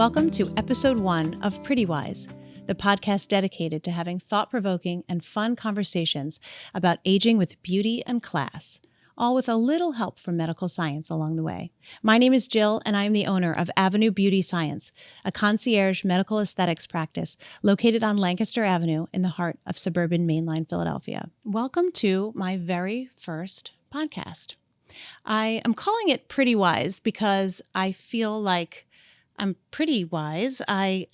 Welcome to episode 1 of prettyWise, the podcast dedicated to having thought-provoking and fun conversations about aging with beauty and class, all with a little help from medical science along the way. My name is Jill, and I am the owner of Avenue Beauty Science, a concierge medical aesthetics practice located on Lancaster Avenue in the heart of suburban mainline Philadelphia. Welcome to my very first podcast. I am calling it prettyWise because I feel like I'm pretty wise. I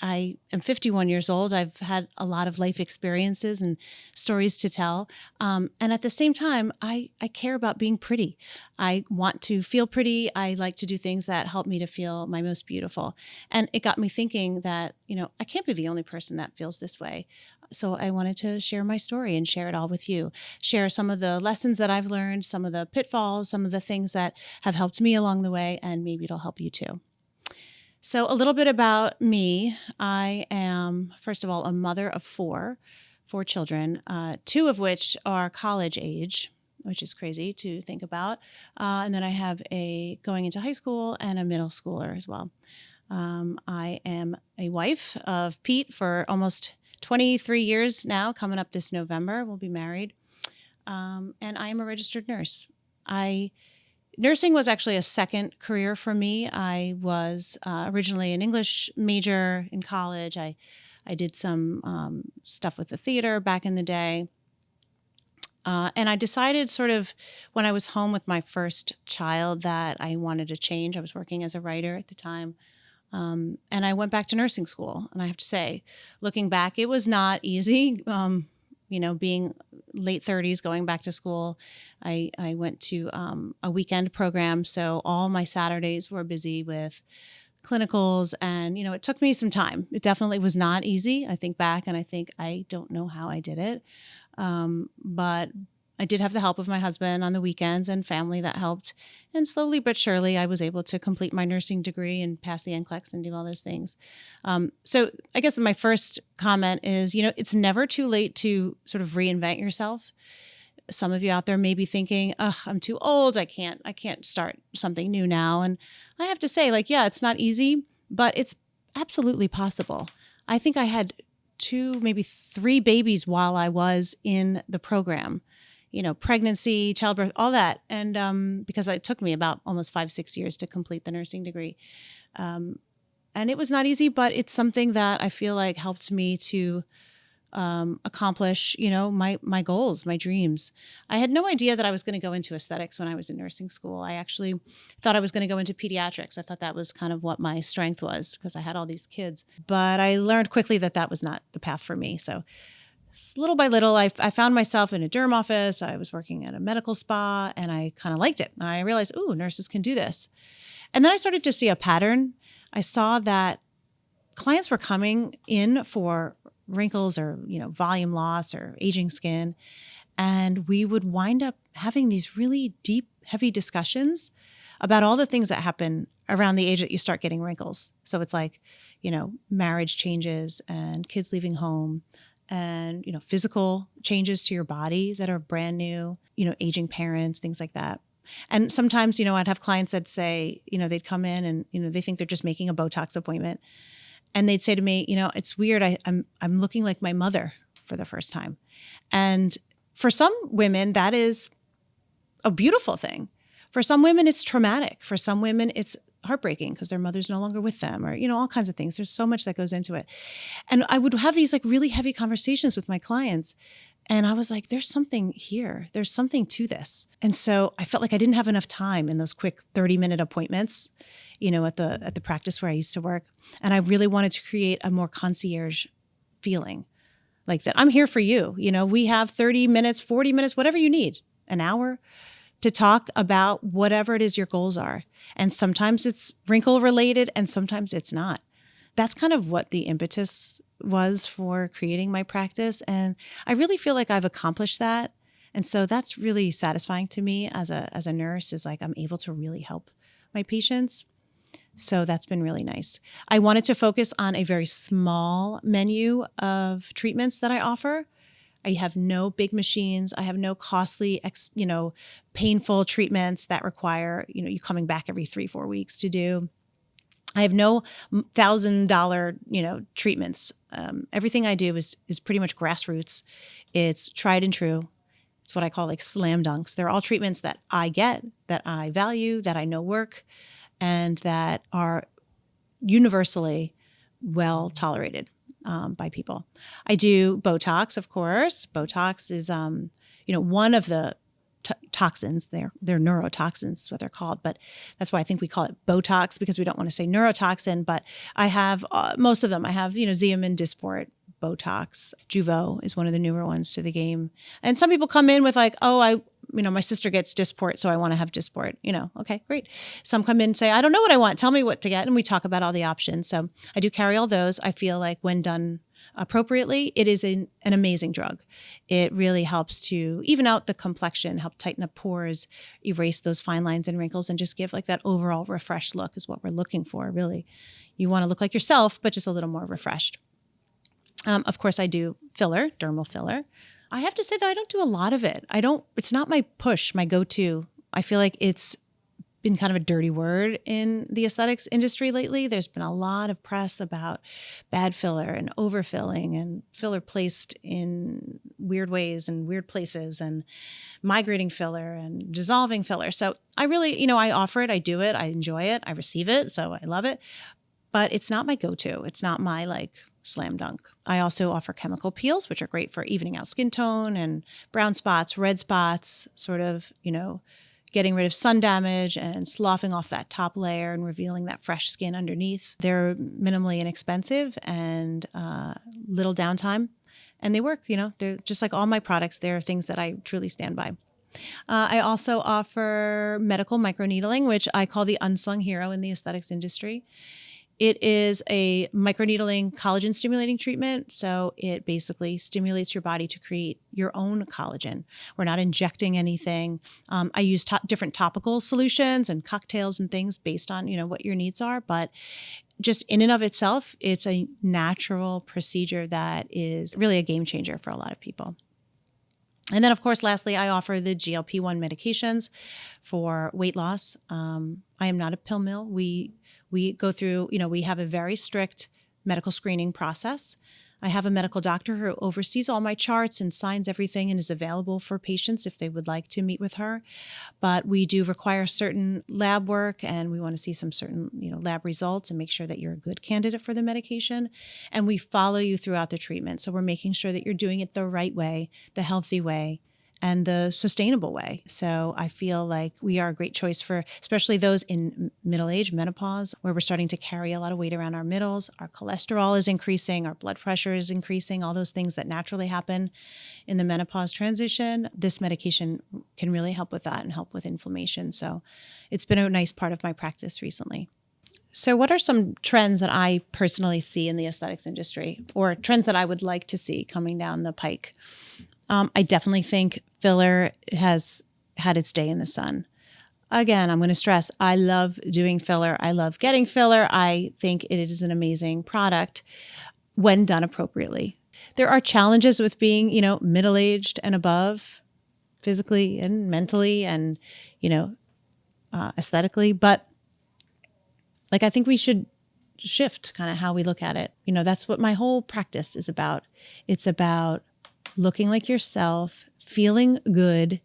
am 51 years old. I've had a lot of life experiences and stories to tell. And at the same time, I care about being pretty. I want to feel pretty. I like to do things that help me to feel my most beautiful. And it got me thinking that, I can't be the only person that feels this way. So I wanted to share my story and share it all with you. Share some of the lessons that I've learned, some of the pitfalls, some of the things that have helped me along the way, and maybe it'll help you too. So a little bit about me. I am, first of all, a mother of four children, 2 of which are college age, which is crazy to think about. And then I have a going into high school and a middle schooler as well. I am a wife of Pete for almost 23 years now, coming up this November. We'll be married. And I am a registered nurse. Nursing was actually a second career for me. I was originally an English major in college. I did some stuff with the theater back in the day. And I decided sort of when I was home with my first child that I wanted to change. I was working as a writer at the time. And I went back to nursing school. And I have to say, looking back, it was not easy. Being late 30s, going back to school, I went to a weekend program. So all my Saturdays were busy with clinicals. And, it took me some time. It definitely was not easy. I think back and I think I don't know how I did it. But I did have the help of my husband on the weekends and family that helped. And slowly but surely, I was able to complete my nursing degree and pass the NCLEX and do all those things. So I guess my first comment is, it's never too late to sort of reinvent yourself. Some of you out there may be thinking, I'm too old. I can't start something new now. And I have to say, it's not easy, but it's absolutely possible. I think I had 2, maybe 3 babies while I was in the program. Pregnancy, childbirth, all that. And because it took me about almost 5-6 years to complete the nursing degree. And it was not easy, but it's something that I feel like helped me to accomplish, my goals, my dreams. I had no idea that I was going to go into aesthetics when I was in nursing school. I actually thought I was going to go into pediatrics. I thought that was kind of what my strength was because I had all these kids. But I learned quickly that was not the path for me. So little by little, I found myself in a derm office. I was working at a medical spa, and I kind of liked it. And I realized, nurses can do this. And then I started to see a pattern. I saw that clients were coming in for wrinkles or, volume loss or aging skin. And we would wind up having these really deep, heavy discussions about all the things that happen around the age that you start getting wrinkles. So it's like, marriage changes and kids leaving home, and, physical changes to your body that are brand new, aging parents, things like that. And sometimes, I'd have clients that say, they'd come in and, they think they're just making a Botox appointment. And they'd say to me, it's weird. I'm looking like my mother for the first time. And for some women, that is a beautiful thing. For some women, it's traumatic. For some women, it's heartbreaking because their mother's no longer with them, or, all kinds of things. There's so much that goes into it. And I would have these really heavy conversations with my clients. And I was like, there's something here. There's something to this. And so I felt like I didn't have enough time in those quick 30-minute appointments, at the practice where I used to work. And I really wanted to create a more concierge feeling, like that I'm here for you. We have 30 minutes, 40 minutes, whatever you need, an hour to talk about whatever it is your goals are. And sometimes it's wrinkle related and sometimes it's not. That's kind of what the impetus was for creating my practice. And I really feel like I've accomplished that. And so that's really satisfying to me as a nurse, is like I'm able to really help my patients. So that's been really nice. I wanted to focus on a very small menu of treatments that I offer. I have no big machines. I have no costly, painful treatments that require, you coming back every 3-4 weeks to do. I have no $1,000, treatments. Everything I do is pretty much grassroots. It's tried and true. It's what I call like slam dunks. They're all treatments that I get, that I value, that I know work, and that are universally well tolerated by people. I do Botox, of course. Botox is, one of the toxins. They're neurotoxins is what they're called, but that's why I think we call it Botox, because we don't want to say neurotoxin. But I have most of them. I have Xeomin, Dysport, Botox. Jeuveau is one of the newer ones to the game. And some people come in with like, oh, my sister gets Dysport, so I want to have Dysport. Okay, great. Some come in and say, I don't know what I want. Tell me what to get. And we talk about all the options. So I do carry all those. I feel like when done appropriately, it is an amazing drug. It really helps to even out the complexion, help tighten up pores, erase those fine lines and wrinkles, and just give like that overall refreshed look is what we're looking for, really. You want to look like yourself, but just a little more refreshed. Of course, I do filler, dermal filler. I have to say that I don't do a lot of it. It's not my push, my go-to. I feel like it's been kind of a dirty word in the aesthetics industry lately. There's been a lot of press about bad filler and overfilling and filler placed in weird ways and weird places and migrating filler and dissolving filler. So I really, I offer it, I do it, I enjoy it, I receive it, so I love it. But it's not my go-to. It's not my slam dunk. I also offer chemical peels, which are great for evening out skin tone and brown spots, red spots, sort of, getting rid of sun damage and sloughing off that top layer and revealing that fresh skin underneath. They're minimally inexpensive and little downtime, and they work. They're just like all my products. They're things that I truly stand by. I also offer medical microneedling, which I call the unsung hero in the aesthetics industry. It is a microneedling collagen stimulating treatment. So it basically stimulates your body to create your own collagen. We're not injecting anything. I use different topical solutions and cocktails and things based on, what your needs are. But just in and of itself, it's a natural procedure that is really a game changer for a lot of people. And then, of course, lastly, I offer the GLP-1 medications for weight loss. I am not a pill mill. We go through, we have a very strict medical screening process. I have a medical doctor who oversees all my charts and signs everything and is available for patients if they would like to meet with her. But we do require certain lab work, and we want to see some certain, lab results and make sure that you're a good candidate for the medication. And we follow you throughout the treatment. So we're making sure that you're doing it the right way, the healthy way, and the sustainable way. So I feel like we are a great choice for especially those in middle age, menopause, where we're starting to carry a lot of weight around our middles. Our cholesterol is increasing, our blood pressure is increasing, all those things that naturally happen in the menopause transition. This medication can really help with that and help with inflammation. So it's been a nice part of my practice recently. So what are some trends that I personally see in the aesthetics industry, or trends that I would like to see coming down the pike? I definitely think filler has had its day in the sun. Again, I'm going to stress, I love doing filler. I love getting filler. I think it is an amazing product when done appropriately. There are challenges with being, middle-aged and above, physically and mentally and, aesthetically. But I think we should shift kind of how we look at it. That's what my whole practice is about. It's about looking like yourself, feeling good,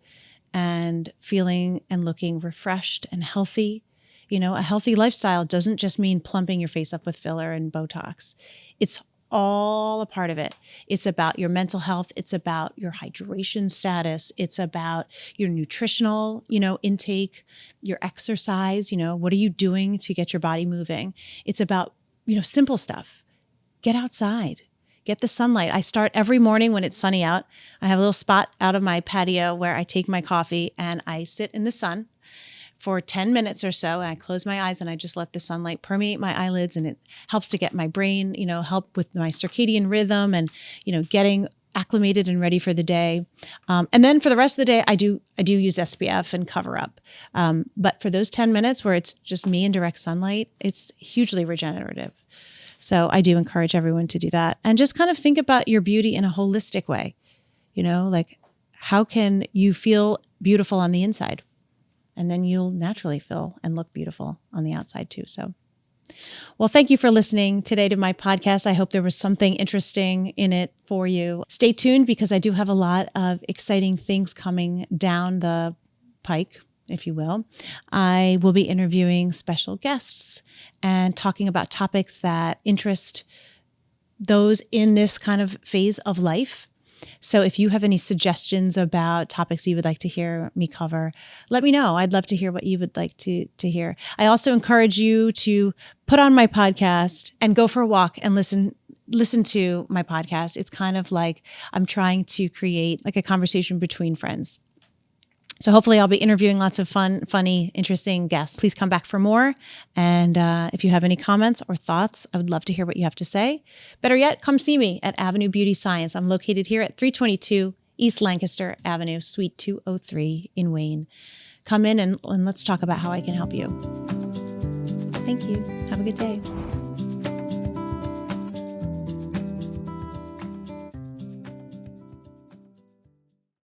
and feeling and looking refreshed and healthy. A healthy lifestyle doesn't just mean plumping your face up with filler and Botox. It's all a part of it. It's about your mental health. It's about your hydration status. It's about your nutritional, intake, your exercise. What are you doing to get your body moving? It's about, simple stuff. Get outside. Get the sunlight. I start every morning when it's sunny out. I have a little spot out of my patio where I take my coffee and I sit in the sun for 10 minutes or so. And I close my eyes and I just let the sunlight permeate my eyelids, and it helps to get my brain, help with my circadian rhythm and, getting acclimated and ready for the day. And then for the rest of the day, I do use SPF and cover up. But for those 10 minutes where it's just me in direct sunlight, it's hugely regenerative. So I do encourage everyone to do that, and just kind of think about your beauty in a holistic way. How can you feel beautiful on the inside? And then you'll naturally feel and look beautiful on the outside too. So Well, thank you for listening today to my podcast. I hope there was something interesting in it for you. Stay tuned because I do have a lot of exciting things coming down the pike, if you will. I will be interviewing special guests and talking about topics that interest those in this kind of phase of life. So if you have any suggestions about topics you would like to hear me cover, let me know. I'd love to hear what you would like to hear. I also encourage you to put on my podcast and go for a walk and listen to my podcast. It's kind of like I'm trying to create like a conversation between friends. So hopefully I'll be interviewing lots of fun, funny, interesting guests. Please come back for more. And if you have any comments or thoughts, I would love to hear what you have to say. Better yet, come see me at Avenue Beauty Science. I'm located here at 322 East Lancaster Avenue, Suite 203 in Wayne. Come in and let's talk about how I can help you. Thank you. Have a good day.